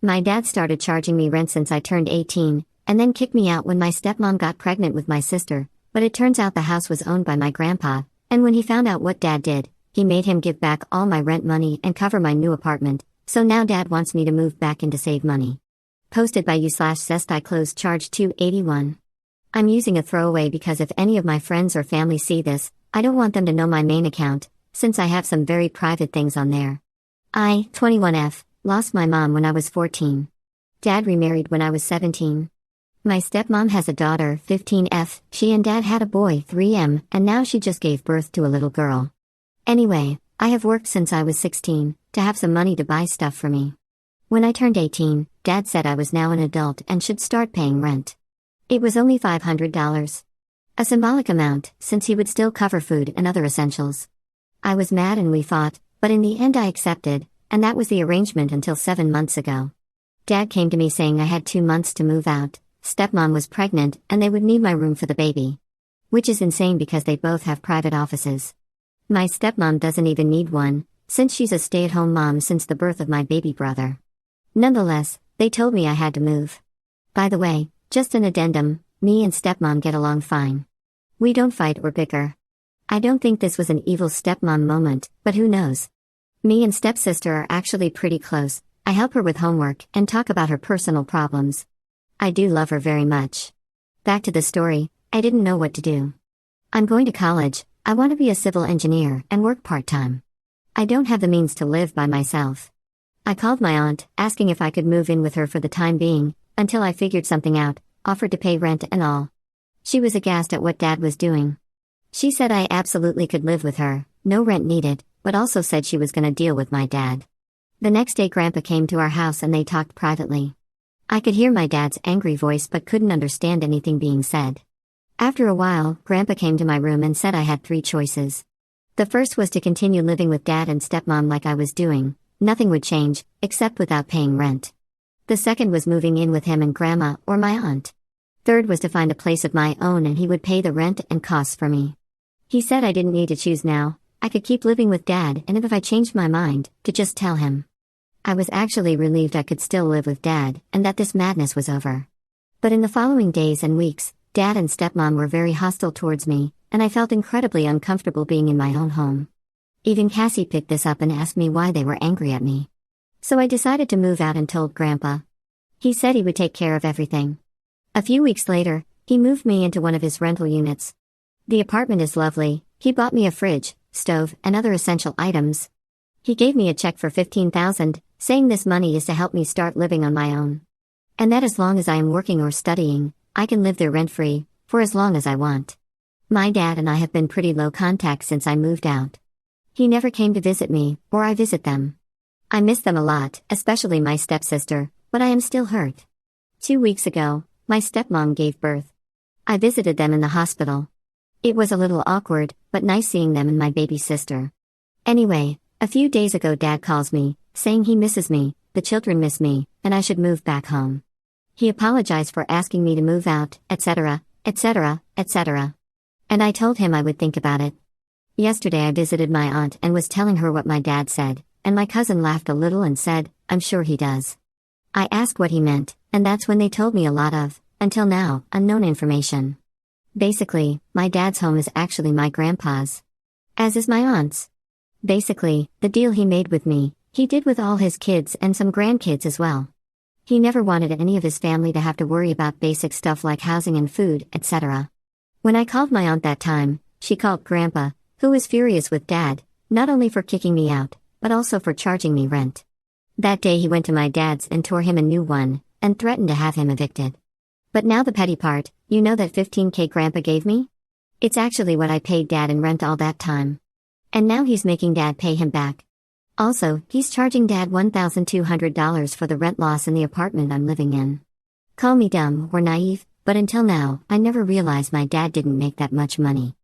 My dad started charging me rent since I turned 18, and then kicked me out when my stepmom got pregnant with my sister, but it turns out the house was owned by my grandpa, and when he found out what dad did, he made him give back all my rent money and cover my new apartment, so now dad wants me to move back in to save money. Posted by you/Zest. I closed charge 281. I'm using a throwaway because if any of my friends or family see this, I don't want them to know my main account, since I have some very private things on there. I, 21F, lost my mom when I was 14. Dad remarried when I was 17. My stepmom has a daughter, 15F, she and dad had a boy, 3M, and now she just gave birth to a little girl. Anyway, I have worked since I was 16, to have some money to buy stuff for me. When I turned 18, dad said I was now an adult and should start paying rent. It was only $500. A symbolic amount, since he would still cover food and other essentials. I was mad and we fought, but in the end I accepted, and that was the arrangement until 7 months ago. Dad came to me saying I had 2 months to move out, stepmom was pregnant, and they would need my room for the baby. Which is insane because they both have private offices. My stepmom doesn't even need one, since she's a stay-at-home mom since the birth of my baby brother. Nonetheless, they told me I had to move. By the way, just an addendum, me and stepmom get along fine. We don't fight or bicker. I don't think this was an evil stepmom moment, but who knows? Me and stepsister are actually pretty close. I help her with homework and talk about her personal problems. I do love her very much. Back to the story, I didn't know what to do. I'm going to college, I want to be a civil engineer and work part-time. I don't have the means to live by myself. I called my aunt, asking if I could move in with her for the time being, until I figured something out, offered to pay rent and all. She was aghast at what dad was doing. She said I absolutely could live with her, no rent needed, but also said she was gonna deal with my dad. The next day Grandpa came to our house and they talked privately. I could hear my dad's angry voice but couldn't understand anything being said. After a while, Grandpa came to my room and said I had 3 choices. The first was to continue living with dad and stepmom like I was doing. Nothing would change, except without paying rent. The second was moving in with him and grandma or my aunt. Third was to find a place of my own and he would pay the rent and costs for me. He said I didn't need to choose now, I could keep living with dad and if I changed my mind, to just tell him. I was actually relieved I could still live with dad and that this madness was over. But in the following days and weeks, dad and stepmom were very hostile towards me, and I felt incredibly uncomfortable being in my own home. Even Cassie picked this up and asked me why they were angry at me. So I decided to move out and told Grandpa. He said he would take care of everything. A few weeks later, he moved me into one of his rental units. The apartment is lovely, he bought me a fridge, stove, and other essential items. He gave me a check for $15,000, saying this money is to help me start living on my own. And that as long as I am working or studying, I can live there rent-free, for as long as I want. My dad and I have been pretty low contact since I moved out. He never came to visit me, or I visit them. I miss them a lot, especially my stepsister, but I am still hurt. 2 weeks ago, my stepmom gave birth. I visited them in the hospital. It was a little awkward, but nice seeing them and my baby sister. Anyway, a few days ago dad calls me, saying he misses me, the children miss me, and I should move back home. He apologized for asking me to move out, etc., etc., etc. And I told him I would think about it. Yesterday I visited my aunt and was telling her what my dad said, and my cousin laughed a little and said, "I'm sure he does." I asked what he meant, and that's when they told me a lot of, until now, unknown information. Basically, my dad's home is actually my grandpa's. As is my aunt's. Basically, the deal he made with me, he did with all his kids and some grandkids as well. He never wanted any of his family to have to worry about basic stuff like housing and food, etc. When I called my aunt that time, she called Grandpa, who was furious with Dad, not only for kicking me out, but also for charging me rent. That day he went to my dad's and tore him a new one, and threatened to have him evicted. But now the petty part, you know that $15K Grandpa gave me? It's actually what I paid Dad in rent all that time. And now he's making Dad pay him back. Also, he's charging Dad $1,200 for the rent loss in the apartment I'm living in. Call me dumb or naive, but until now, I never realized my dad didn't make that much money.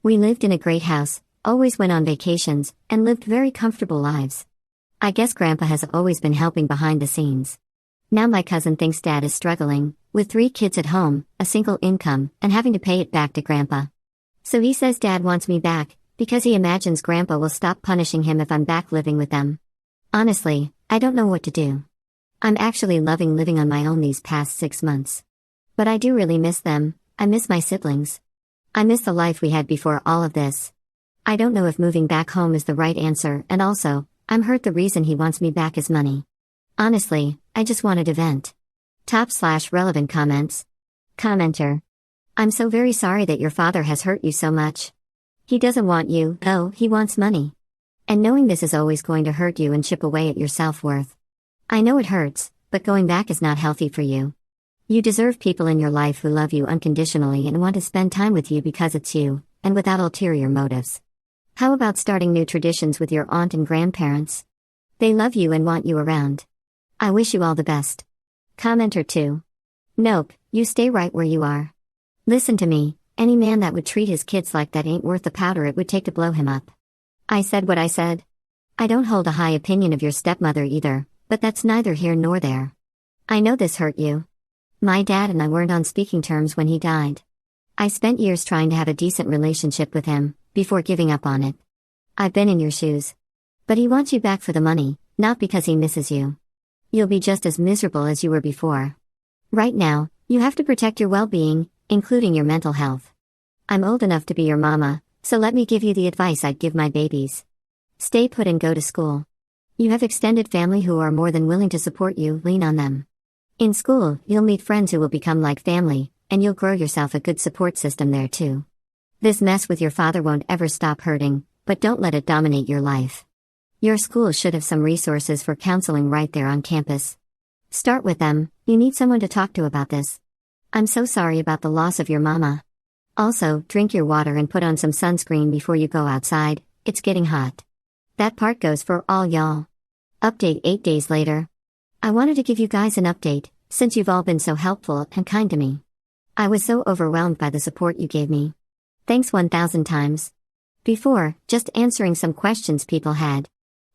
We lived in a great house, always went on vacations, and lived very comfortable lives. I guess Grandpa has always been helping behind the scenes. Now my cousin thinks Dad is struggling, with 3 kids at home, a single income, and having to pay it back to Grandpa. So he says Dad wants me back, because he imagines Grandpa will stop punishing him if I'm back living with them. Honestly, I don't know what to do. I'm actually loving living on my own these past 6 months. But I do really miss them. I miss my siblings. I miss the life we had before all of this. I don't know if moving back home is the right answer, and also, I'm hurt the reason he wants me back is money. Honestly, I just wanted to vent. Top/relevant comments. Commenter. I'm so very sorry that your father has hurt you so much. He doesn't want you, though, he wants money. And knowing this is always going to hurt you and chip away at your self-worth. I know it hurts, but going back is not healthy for you. You deserve people in your life who love you unconditionally and want to spend time with you because it's you, and without ulterior motives. How about starting new traditions with your aunt and grandparents? They love you and want you around. I wish you all the best. Commenter 2. Nope, you stay right where you are. Listen to me, any man that would treat his kids like that ain't worth the powder it would take to blow him up. I said what I said. I don't hold a high opinion of your stepmother either, but that's neither here nor there. I know this hurt you. My dad and I weren't on speaking terms when he died. I spent years trying to have a decent relationship with him, before giving up on it. I've been in your shoes. But he wants you back for the money, not because he misses you. You'll be just as miserable as you were before. Right now, you have to protect your well-being, including your mental health. I'm old enough to be your mama, so let me give you the advice I'd give my babies. Stay put and go to school. You have extended family who are more than willing to support you, lean on them. In school, you'll meet friends who will become like family, and you'll grow yourself a good support system there too. This mess with your father won't ever stop hurting, but don't let it dominate your life. Your school should have some resources for counseling right there on campus. Start with them, you need someone to talk to about this. I'm so sorry about the loss of your mama. Also, drink your water and put on some sunscreen before you go outside, it's getting hot. That part goes for all y'all. Update 8 days later. I wanted to give you guys an update, since you've all been so helpful and kind to me. I was so overwhelmed by the support you gave me. Thanks 1,000 times. Before, just answering some questions people had.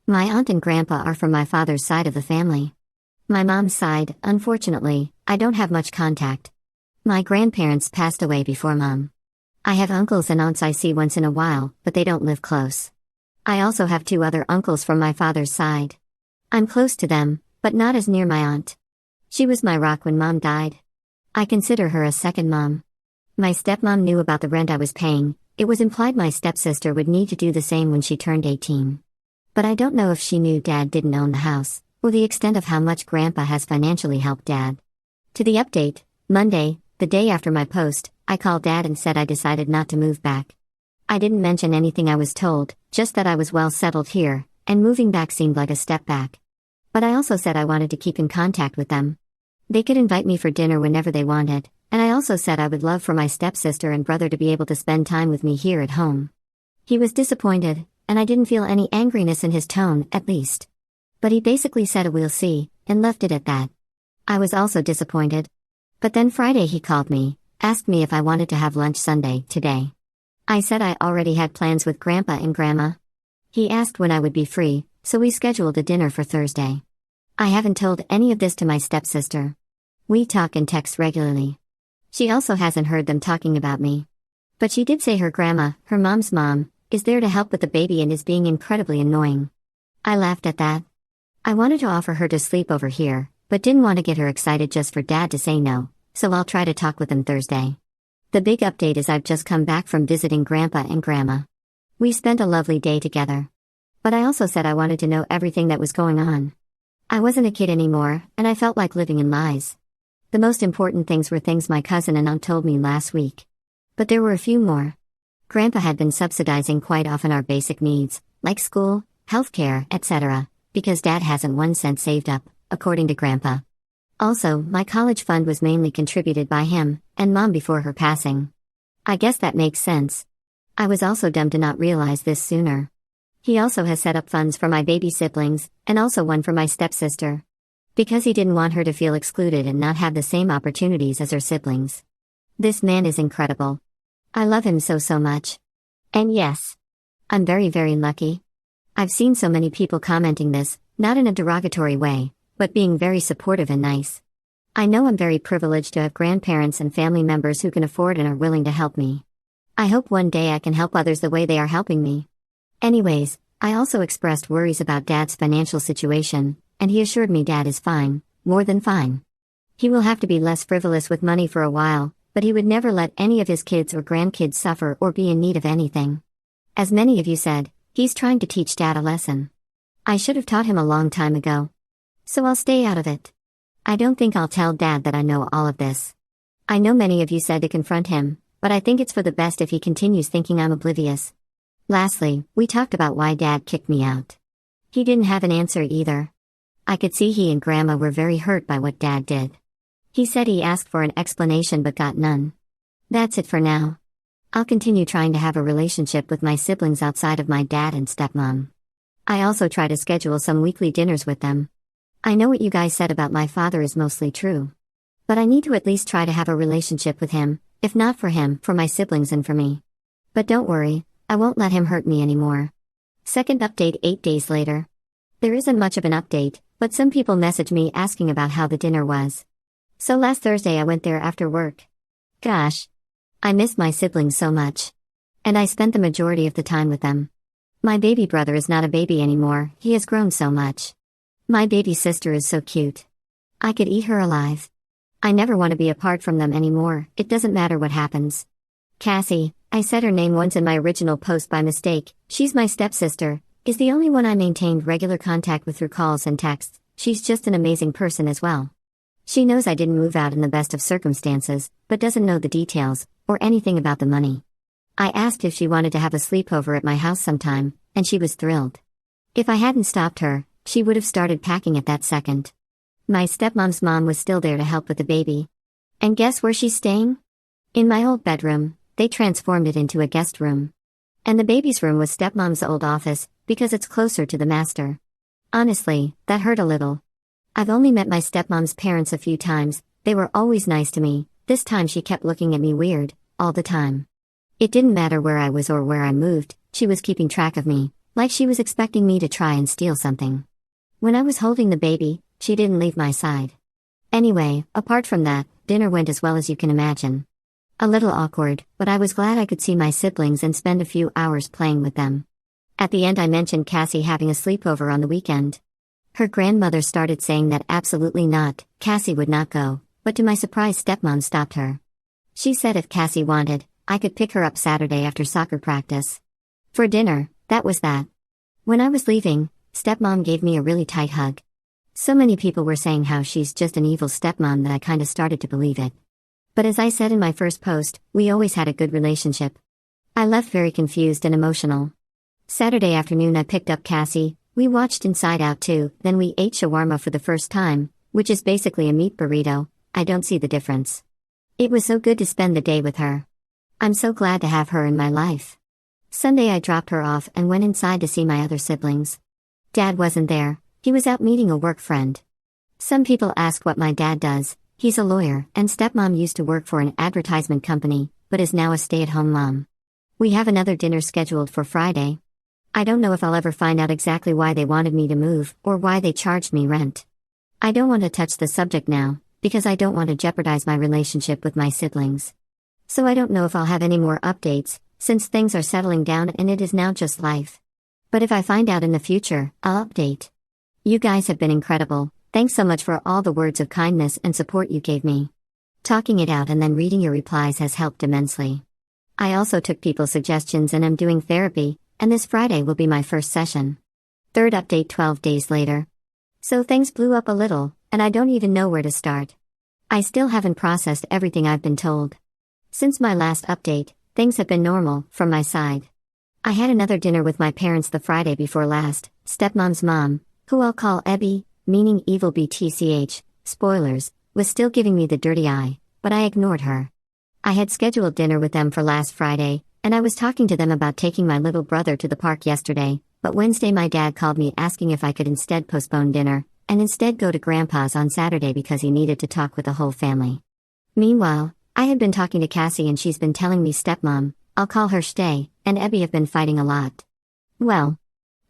My aunt and grandpa are from my father's side of the family. My mom's side, unfortunately, I don't have much contact. My grandparents passed away before Mom. I have uncles and aunts I see once in a while, but they don't live close. I also have 2 other uncles from my father's side. I'm close to them, but not as near my aunt. She was my rock when Mom died. I consider her a second mom. My stepmom knew about the rent I was paying. It was implied my stepsister would need to do the same when she turned 18. But I don't know if she knew Dad didn't own the house, or the extent of how much Grandpa has financially helped Dad. To the update, Monday, the day after my post, I called Dad and said I decided not to move back. I didn't mention anything I was told, just that I was well settled here, and moving back seemed like a step back. But I also said I wanted to keep in contact with them. They could invite me for dinner whenever they wanted, and I also said I would love for my stepsister and brother to be able to spend time with me here at home. He was disappointed, and I didn't feel any angriness in his tone, at least. But he basically said we'll see, and left it at that. I was also disappointed. But then Friday he called me, asked me if I wanted to have lunch Sunday, today. I said I already had plans with Grandpa and Grandma. He asked when I would be free, so we scheduled a dinner for Thursday. I haven't told any of this to my stepsister. We talk and text regularly. She also hasn't heard them talking about me. But she did say her grandma, her mom's mom, is there to help with the baby and is being incredibly annoying. I laughed at that. I wanted to offer her to sleep over here, but didn't want to get her excited just for Dad to say no, so I'll try to talk with them Thursday. The big update is I've just come back from visiting Grandpa and Grandma. We spent a lovely day together. But I also said I wanted to know everything that was going on. I wasn't a kid anymore, and I felt like living in lies. The most important things were things my cousin and aunt told me last week. But there were a few more. Grandpa had been subsidizing quite often our basic needs, like school, healthcare, etc., because Dad hasn't 1 cent saved up, according to Grandpa. Also, my college fund was mainly contributed by him, and Mom before her passing. I guess that makes sense. I was also dumb to not realize this sooner. He also has set up funds for my baby siblings, and also one for my stepsister. Because he didn't want her to feel excluded and not have the same opportunities as her siblings. This man is incredible. I love him so much. And yes, I'm very lucky. I've seen so many people commenting this, not in a derogatory way, but being very supportive and nice. I know I'm very privileged to have grandparents and family members who can afford and are willing to help me. I hope one day I can help others the way they are helping me. Anyways, I also expressed worries about Dad's financial situation, and he assured me Dad is fine, more than fine. He will have to be less frivolous with money for a while, but he would never let any of his kids or grandkids suffer or be in need of anything. As many of you said, he's trying to teach Dad a lesson. I should have taught him a long time ago. So I'll stay out of it. I don't think I'll tell Dad that I know all of this. I know many of you said to confront him, but I think it's for the best if he continues thinking I'm oblivious. Lastly, we talked about why Dad kicked me out. He didn't have an answer either. I could see he and Grandma were very hurt by what Dad did. He said he asked for an explanation but got none. That's it for now. I'll continue trying to have a relationship with my siblings outside of my dad and stepmom. I also try to schedule some weekly dinners with them. I know what you guys said about my father is mostly true. But I need to at least try to have a relationship with him, if not for him, for my siblings and for me. But don't worry, I won't let him hurt me anymore. Second update 8 days later. There isn't much of an update, but some people message me asking about how the dinner was. So last Thursday I went there after work. Gosh. I missed my siblings so much. And I spent the majority of the time with them. My baby brother is not a baby anymore, he has grown so much. My baby sister is so cute. I could eat her alive. I never want to be apart from them anymore, it doesn't matter what happens. Cassie, I said her name once in my original post by mistake, she's my stepsister, is the only one I maintained regular contact with through calls and texts. She's just an amazing person as well. She knows I didn't move out in the best of circumstances, but doesn't know the details, or anything about the money. I asked if she wanted to have a sleepover at my house sometime, and she was thrilled. If I hadn't stopped her, she would have started packing at that second. My stepmom's mom was still there to help with the baby. And guess where she's staying? In my old bedroom, they transformed it into a guest room. And the baby's room was stepmom's old office, because it's closer to the master. Honestly, that hurt a little. I've only met my stepmom's parents a few times, they were always nice to me, this time she kept looking at me weird, all the time. It didn't matter where I was or where I moved, she was keeping track of me, like she was expecting me to try and steal something. When I was holding the baby, she didn't leave my side. Anyway, apart from that, dinner went as well as you can imagine. A little awkward, but I was glad I could see my siblings and spend a few hours playing with them. At the end I mentioned Cassie having a sleepover on the weekend. Her grandmother started saying that absolutely not, Cassie would not go, but to my surprise stepmom stopped her. She said if Cassie wanted, I could pick her up Saturday after soccer practice. For dinner, that was that. When I was leaving, stepmom gave me a really tight hug. So many people were saying how she's just an evil stepmom that I kinda started to believe it. But as I said in my first post, we always had a good relationship. I left very confused and emotional. Saturday afternoon I picked up Cassie, we watched Inside Out 2, then we ate shawarma for the first time, which is basically a meat burrito, I don't see the difference. It was so good to spend the day with her. I'm so glad to have her in my life. Sunday I dropped her off and went inside to see my other siblings. Dad wasn't there, he was out meeting a work friend. Some people ask what my dad does, he's a lawyer, and stepmom used to work for an advertisement company, but is now a stay-at-home mom. We have another dinner scheduled for Friday. I don't know if I'll ever find out exactly why they wanted me to move, or why they charged me rent. I don't want to touch the subject now, because I don't want to jeopardize my relationship with my siblings. So I don't know if I'll have any more updates, since things are settling down and it is now just life. But if I find out in the future, I'll update. You guys have been incredible, thanks so much for all the words of kindness and support you gave me. Talking it out and then reading your replies has helped immensely. I also took people's suggestions and am doing therapy, and this Friday will be my first session. Third update 12 days later. So things blew up a little, and I don't even know where to start. I still haven't processed everything I've been told. Since my last update, things have been normal, from my side. I had another dinner with my parents the Friday before last, stepmom's mom, who I'll call Ebby, meaning evil BTCH, spoilers, was still giving me the dirty eye, but I ignored her. I had scheduled dinner with them for last Friday, and I was talking to them about taking my little brother to the park yesterday, but Wednesday my dad called me asking if I could instead postpone dinner, and instead go to Grandpa's on Saturday because he needed to talk with the whole family. Meanwhile, I had been talking to Cassie and she's been telling me stepmom, I'll call her Shtay, and Ebby have been fighting a lot. Well,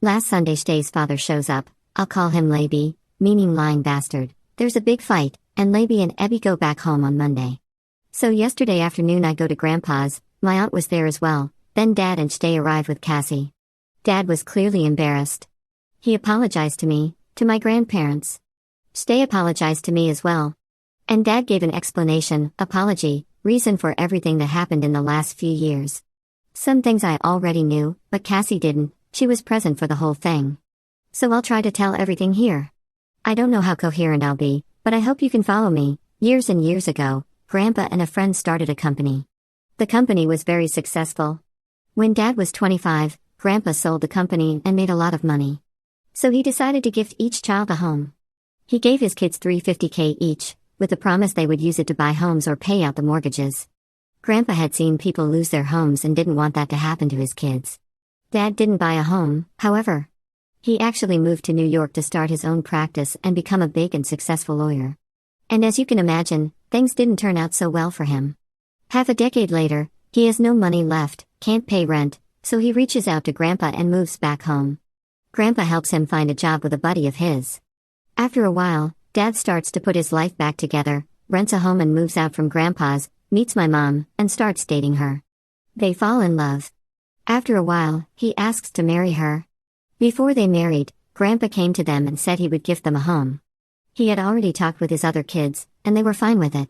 last Sunday Shtay's father shows up, I'll call him Laby, meaning lying bastard. There's a big fight, and Laby and Ebby go back home on Monday. So yesterday afternoon I go to Grandpa's, my aunt was there as well, then Dad and Shtay arrived with Cassie. Dad was clearly embarrassed. He apologized to me, to my grandparents. Stay apologized to me as well. And Dad gave an explanation, apology, reason for everything that happened in the last few years. Some things I already knew, but Cassie didn't. She was present for the whole thing. So I'll try to tell everything here. I don't know how coherent I'll be, but I hope you can follow me. Years and years ago, Grandpa and a friend started a company. The company was very successful. When Dad was 25, Grandpa sold the company and made a lot of money. So he decided to gift each child a home. He gave his kids $350K each, with the promise they would use it to buy homes or pay out the mortgages. Grandpa had seen people lose their homes and didn't want that to happen to his kids. Dad didn't buy a home, however. He actually moved to New York to start his own practice and become a big and successful lawyer. And as you can imagine, things didn't turn out so well for him. Half a decade later, he has no money left, can't pay rent, so he reaches out to Grandpa and moves back home. Grandpa helps him find a job with a buddy of his. After a while, Dad starts to put his life back together, rents a home and moves out from Grandpa's, meets my mom, and starts dating her. They fall in love. After a while, he asks to marry her. Before they married, Grandpa came to them and said he would gift them a home. He had already talked with his other kids, and they were fine with it.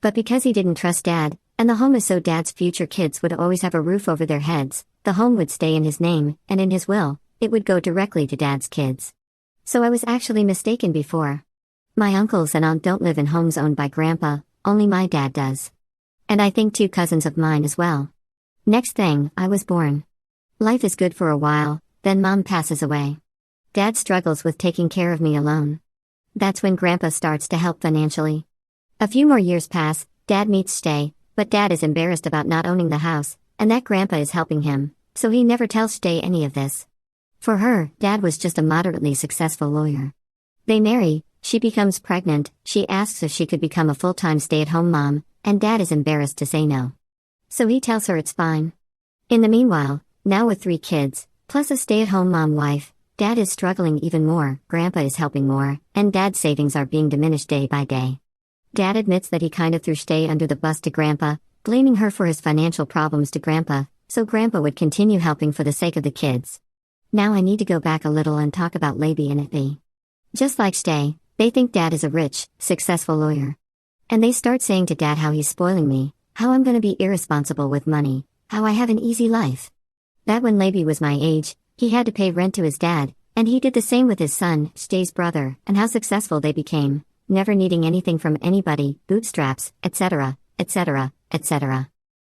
But because he didn't trust Dad, and the home is so Dad's future kids would always have a roof over their heads, the home would stay in his name, and in his will, it would go directly to Dad's kids. So I was actually mistaken before. My uncles and aunt don't live in homes owned by Grandpa, only my dad does. And I think 2 cousins of mine as well. Next thing, I was born. Life is good for a while, then Mom passes away. Dad struggles with taking care of me alone. That's when Grandpa starts to help financially. A few more years pass, Dad meets Stay, but Dad is embarrassed about not owning the house, and that Grandpa is helping him, so he never tells Stay any of this. For her, Dad was just a moderately successful lawyer. They marry, she becomes pregnant, she asks if she could become a full-time stay-at-home mom, and Dad is embarrassed to say no. So he tells her it's fine. In the meanwhile, now with 3 kids, plus a stay-at-home mom wife, Dad is struggling even more, Grandpa is helping more, and Dad's savings are being diminished day by day. Dad admits that he kinda threw Stay under the bus to Grandpa, blaming her for his financial problems to Grandpa, so Grandpa would continue helping for the sake of the kids. Now I need to go back a little and talk about Labie and Abby. Just like Stay, they think Dad is a rich, successful lawyer. And they start saying to Dad how he's spoiling me, how I'm gonna be irresponsible with money, how I have an easy life. That when Labie was my age, he had to pay rent to his dad, and he did the same with his son, Stay's brother, and how successful they became, never needing anything from anybody, bootstraps, etc., etc., etc.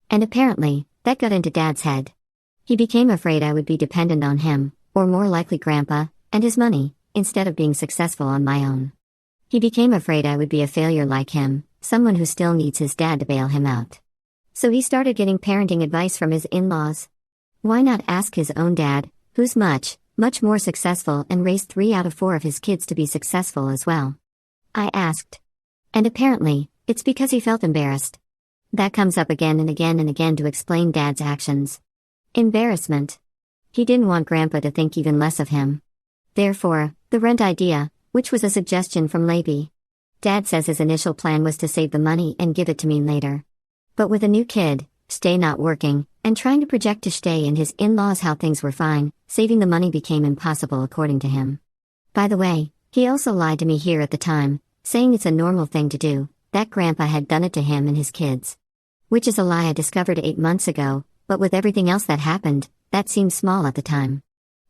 And apparently, that got into Dad's head. He became afraid I would be dependent on him, or more likely Grandpa, and his money, instead of being successful on my own. He became afraid I would be a failure like him, someone who still needs his dad to bail him out. So he started getting parenting advice from his in-laws. Why not ask his own dad, who's much, much more successful and raised 3 out of 4 of his kids to be successful as well? I asked. And apparently, it's because he felt embarrassed. That comes up again and again and again to explain Dad's actions. Embarrassment. He didn't want Grandpa to think even less of him. Therefore, the rent idea, which was a suggestion from Labie. Dad says his initial plan was to save the money and give it to me later. But with a new kid, Stay not working, and trying to project to Stay and his in-laws how things were fine, saving the money became impossible according to him. By the way, he also lied to me here at the time, saying it's a normal thing to do, that Grandpa had done it to him and his kids. Which is a lie I discovered 8 months ago, but with everything else that happened, that seemed small at the time.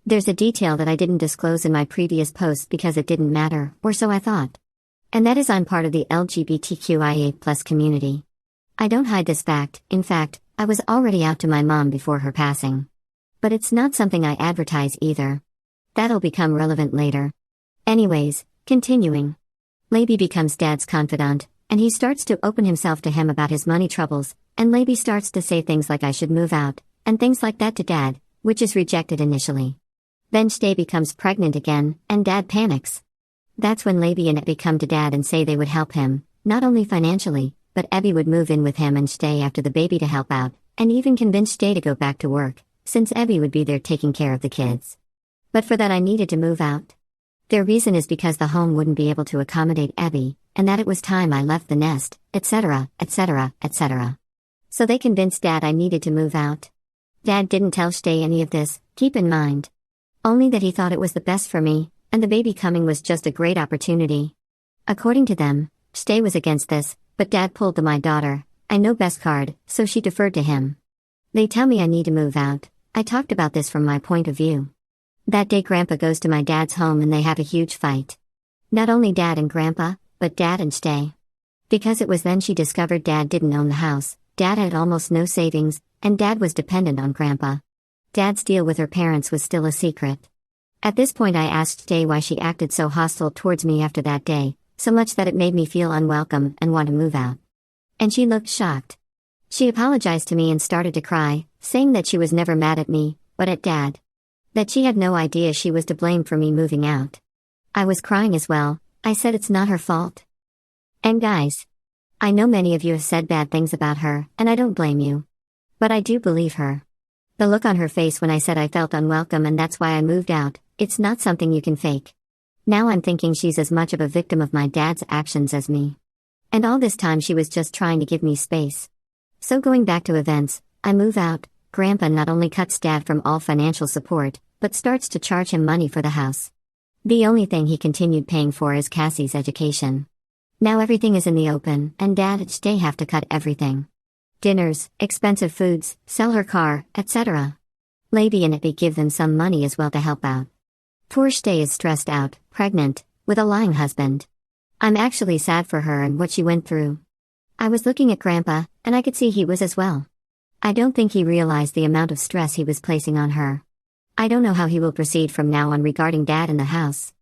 There's a detail that I didn't disclose in my previous posts because it didn't matter, or so I thought. And that is I'm part of the LGBTQIA+ community. I don't hide this fact, in fact, I was already out to my mom before her passing. But it's not something I advertise either. That'll become relevant later. Anyways, continuing. Labie becomes Dad's confidant, and he starts to open himself to him about his money troubles, and Labie starts to say things like I should move out, and things like that to Dad, which is rejected initially. Then Stay becomes pregnant again, and Dad panics. That's when Labie and Abby come to Dad and say they would help him, not only financially, but Abby would move in with him and Stay after the baby to help out, and even convince Stay to go back to work, since Abby would be there taking care of the kids. But for that I needed to move out. Their reason is because the home wouldn't be able to accommodate Abby, and that it was time I left the nest, etc., etc., etc. So they convinced Dad I needed to move out. Dad didn't tell Stay any of this, keep in mind. Only that he thought it was the best for me, and the baby coming was just a great opportunity. According to them, Stay was against this, but Dad pulled the my daughter, I know best card, so she deferred to him. They tell me I need to move out. I talked about this from my point of view. That day Grandpa goes to my dad's home and they have a huge fight. Not only Dad and Grandpa, but Dad and Stay. Because it was then she discovered Dad didn't own the house, Dad had almost no savings, and Dad was dependent on Grandpa. Dad's deal with her parents was still a secret. At this point I asked Stay why she acted so hostile towards me after that day, so much that it made me feel unwelcome and want to move out. And she looked shocked. She apologized to me and started to cry, saying that she was never mad at me, but at Dad. That she had no idea she was to blame for me moving out. I was crying as well. I said it's not her fault. And guys, I know many of you have said bad things about her, and I don't blame you. But I do believe her. The look on her face when I said I felt unwelcome and that's why I moved out, it's not something you can fake. Now I'm thinking she's as much of a victim of my dad's actions as me. And all this time she was just trying to give me space. So going back to events, I move out, Grandpa not only cuts Dad from all financial support, but starts to charge him money for the house. The only thing he continued paying for is Cassie's education. Now everything is in the open, and Dad and Stay have to cut everything. Dinners, expensive foods, sell her car, etc. Lady and Abby give them some money as well to help out. Poor Stay is stressed out, pregnant, with a lying husband. I'm actually sad for her and what she went through. I was looking at Grandpa, and I could see he was as well. I don't think he realized the amount of stress he was placing on her. I don't know how he will proceed from now on regarding Dad in the house.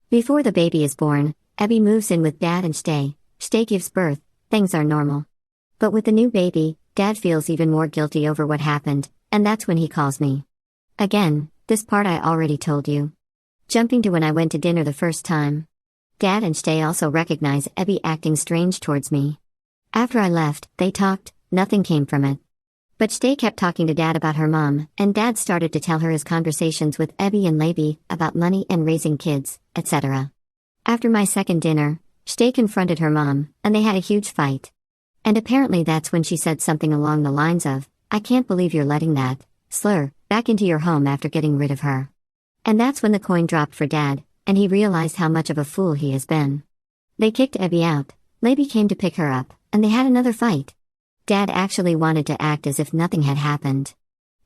Before the baby is born, Abby moves in with Dad and Stay. Stay gives birth, things are normal. But with the new baby, Dad feels even more guilty over what happened, and that's when he calls me. Again, this part I already told you. Jumping to when I went to dinner the first time. Dad and Stay also recognize Abby acting strange towards me. After I left, they talked, nothing came from it. But Stay kept talking to Dad about her mom, and Dad started to tell her his conversations with Abby and Labie about money and raising kids, etc. After my second dinner, Stay confronted her mom, and they had a huge fight. And apparently that's when she said something along the lines of, I can't believe you're letting that slur back into your home after getting rid of her. And that's when the coin dropped for Dad, and he realized how much of a fool he has been. They kicked Abby out, Labie came to pick her up, and they had another fight. Dad actually wanted to act as if nothing had happened.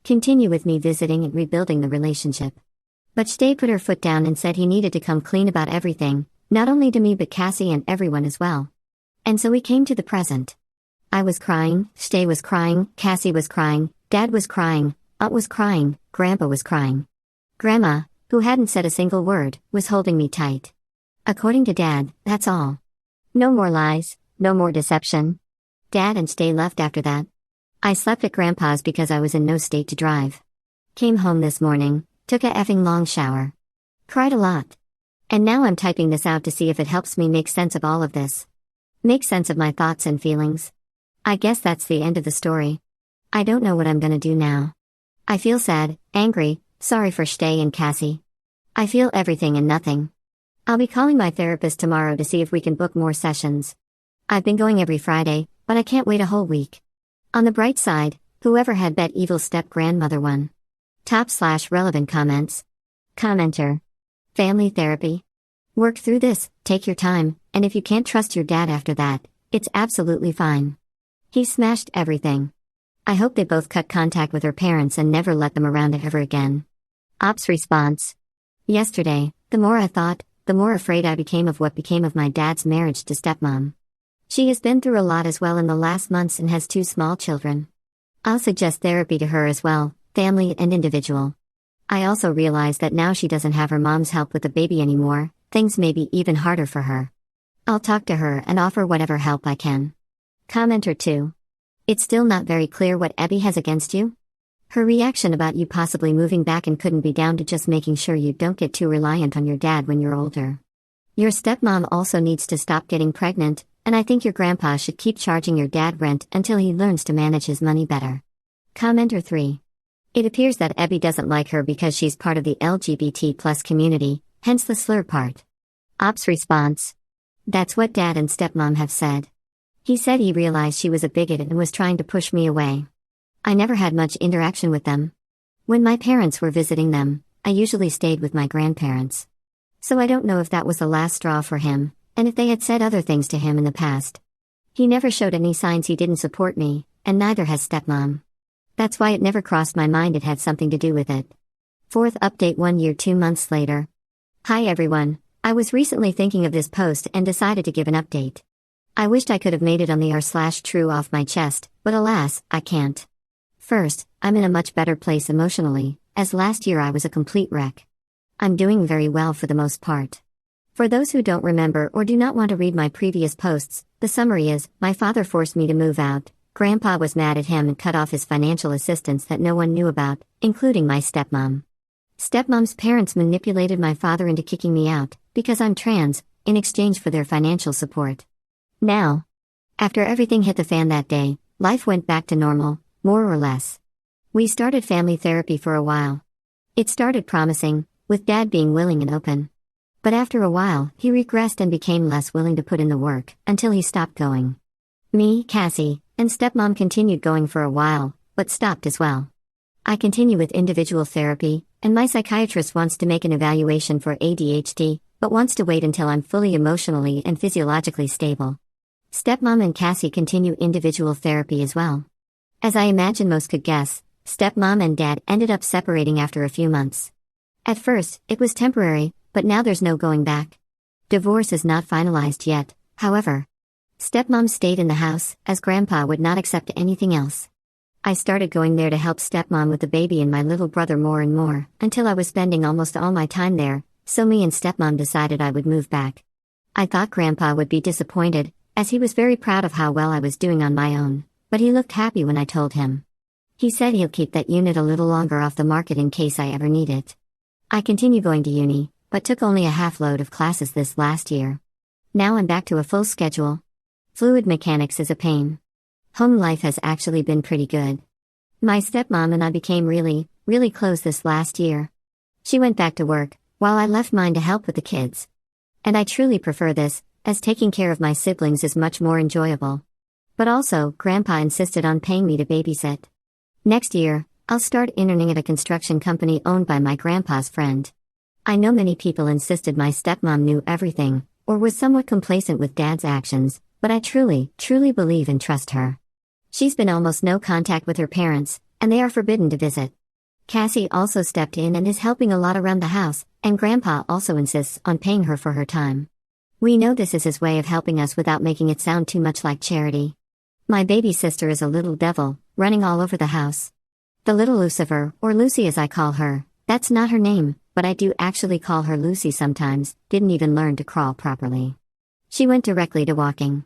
Continue with me visiting and rebuilding the relationship. But Stay put her foot down and said he needed to come clean about everything, not only to me but Cassie and everyone as well. And so we came to the present. I was crying, Stay was crying, Cassie was crying, Dad was crying, Aunt was crying, Grandpa was crying. Grandma, who hadn't said a single word, was holding me tight. According to Dad, that's all. No more lies, no more deception. Dad and Stay left after that. I slept at Grandpa's because I was in no state to drive. Came home this morning, took a effing long shower. Cried a lot. And now I'm typing this out to see if it helps me make sense of all of this. Make sense of my thoughts and feelings. I guess that's the end of the story. I don't know what I'm gonna do now. I feel sad, angry, sorry for Stay and Cassie. I feel everything and nothing. I'll be calling my therapist tomorrow to see if we can book more sessions. I've been going every Friday, but I can't wait a whole week. On the bright side, whoever had bet evil step-grandmother won. Top/relevant comments. Commenter. Family therapy. Work through this, take your time, and if you can't trust your dad after that, it's absolutely fine. He smashed everything. I hope they both cut contact with her parents and never let them around ever again. Ops response. Yesterday, the more I thought, the more afraid I became of what became of my dad's marriage to stepmom. She has been through a lot as well in the last months and has 2 small children. I'll suggest therapy to her as well, family and individual. I also realize that now she doesn't have her mom's help with the baby anymore, things may be even harder for her. I'll talk to her and offer whatever help I can. Commenter 2. It's still not very clear what Abby has against you? Her reaction about you possibly moving back and couldn't be down to just making sure you don't get too reliant on your dad when you're older. Your stepmom also needs to stop getting pregnant, and I think your grandpa should keep charging your dad rent until he learns to manage his money better. Commenter 3. It appears that Abby doesn't like her because she's part of the LGBT+ community, hence the slur part. Ops response. That's what Dad and stepmom have said. He said he realized she was a bigot and was trying to push me away. I never had much interaction with them. When my parents were visiting them, I usually stayed with my grandparents. So I don't know if that was the last straw for him, and if they had said other things to him in the past. He never showed any signs he didn't support me, and neither has stepmom. That's why it never crossed my mind it had something to do with it. Fourth update 1 year 2 months later. Hi everyone, I was recently thinking of this post and decided to give an update. I wished I could have made it on the r/true off my chest, but alas, I can't. First, I'm in a much better place emotionally, as last year I was a complete wreck. I'm doing very well for the most part. For those who don't remember or do not want to read my previous posts, the summary is, my father forced me to move out, Grandpa was mad at him and cut off his financial assistance that no one knew about, including my stepmom. Stepmom's parents manipulated my father into kicking me out, because I'm trans, in exchange for their financial support. Now, after everything hit the fan that day, life went back to normal, more or less. We started family therapy for a while. It started promising, with Dad being willing and open. But after a while, he regressed and became less willing to put in the work, until he stopped going. Me, Cassie, and stepmom continued going for a while, but stopped as well. I continue with individual therapy, and my psychiatrist wants to make an evaluation for ADHD, but wants to wait until I'm fully emotionally and physiologically stable. Stepmom and Cassie continue individual therapy as well. As I imagine most could guess, stepmom and dad ended up separating after a few months. At first, it was temporary, but now there's no going back. Divorce is not finalized yet, however. Stepmom stayed in the house, as Grandpa would not accept anything else. I started going there to help stepmom with the baby and my little brother more and more, until I was spending almost all my time there, so me and stepmom decided I would move back. I thought Grandpa would be disappointed, as he was very proud of how well I was doing on my own, but he looked happy when I told him. He said he'll keep that unit a little longer off the market in case I ever need it. I continue going to uni, but took only a half load of classes this last year. Now I'm back to a full schedule. Fluid mechanics is a pain. Home life has actually been pretty good. My stepmom and I became really, really close this last year. She went back to work, while I left mine to help with the kids. And I truly prefer this, as taking care of my siblings is much more enjoyable. But also, Grandpa insisted on paying me to babysit. Next year, I'll start interning at a construction company owned by my grandpa's friend. I know many people insisted my stepmom knew everything, or was somewhat complacent with Dad's actions, but I truly, truly believe and trust her. She's been almost no contact with her parents, and they are forbidden to visit. Cassie also stepped in and is helping a lot around the house, and Grandpa also insists on paying her for her time. We know this is his way of helping us without making it sound too much like charity. My baby sister is a little devil, running all over the house. The little Lucifer, or Lucy as I call her, that's not her name, but I do actually call her Lucy sometimes, didn't even learn to crawl properly. She went directly to walking.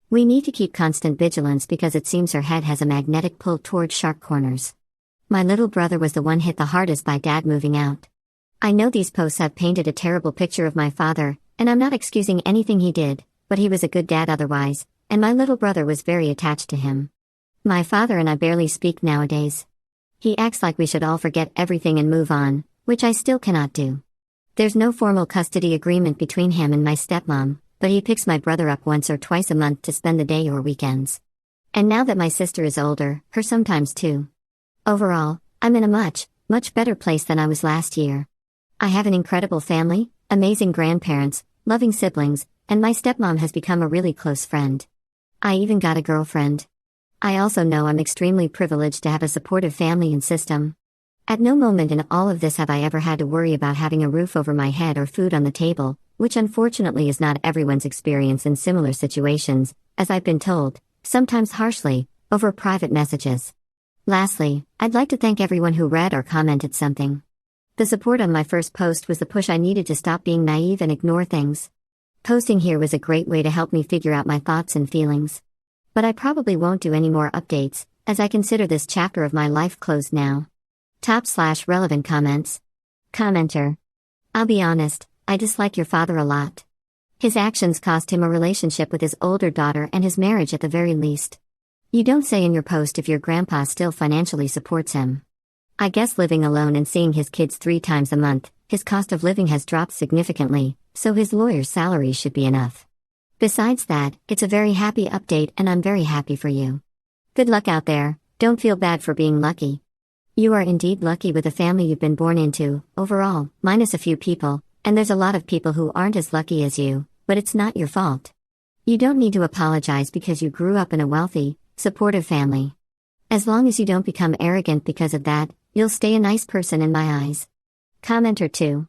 We need to keep constant vigilance because it seems her head has a magnetic pull toward sharp corners. My little brother was the one hit the hardest by Dad moving out. I know these posts have painted a terrible picture of my father, and I'm not excusing anything he did, but he was a good dad otherwise, and my little brother was very attached to him. My father and I barely speak nowadays. He acts like we should all forget everything and move on, which I still cannot do. There's no formal custody agreement between him and my stepmom, but he picks my brother up once or twice a month to spend the day or weekends. And now that my sister is older, her sometimes too. Overall, I'm in a much, much better place than I was last year. I have an incredible family, amazing grandparents, loving siblings, and my stepmom has become a really close friend. I even got a girlfriend. I also know I'm extremely privileged to have a supportive family and system. At no moment in all of this have I ever had to worry about having a roof over my head or food on the table, which unfortunately is not everyone's experience in similar situations, as I've been told, sometimes harshly, over private messages. Lastly, I'd like to thank everyone who read or commented something. The support on my first post was the push I needed to stop being naive and ignore things. Posting here was a great way to help me figure out my thoughts and feelings. But I probably won't do any more updates, as I consider this chapter of my life closed now. Top/relevant comments. Commenter. I'll be honest, I dislike your father a lot. His actions cost him a relationship with his older daughter and his marriage at the very least. You don't say in your post if your grandpa still financially supports him. I guess living alone and seeing his kids 3 times a month, his cost of living has dropped significantly, so his lawyer's salary should be enough. Besides that, it's a very happy update and I'm very happy for you. Good luck out there, don't feel bad for being lucky. You are indeed lucky with the family you've been born into, overall, minus a few people, and there's a lot of people who aren't as lucky as you, but it's not your fault. You don't need to apologize because you grew up in a wealthy, supportive family. As long as you don't become arrogant because of that, you'll stay a nice person in my eyes. Commenter 2.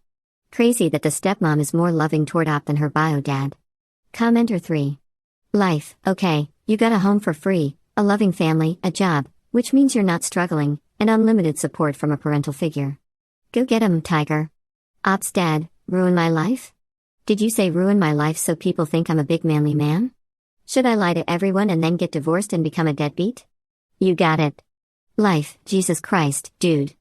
Crazy that the stepmom is more loving toward Op than her bio dad. Commenter 3. Life, okay, you got a home for free, a loving family, a job, which means you're not struggling, and unlimited support from a parental figure. Go get 'em, tiger. Op's dad, ruin my life? Did you say ruin my life so people think I'm a big manly man? Should I lie to everyone and then get divorced and become a deadbeat? You got it. Life, Jesus Christ, dude.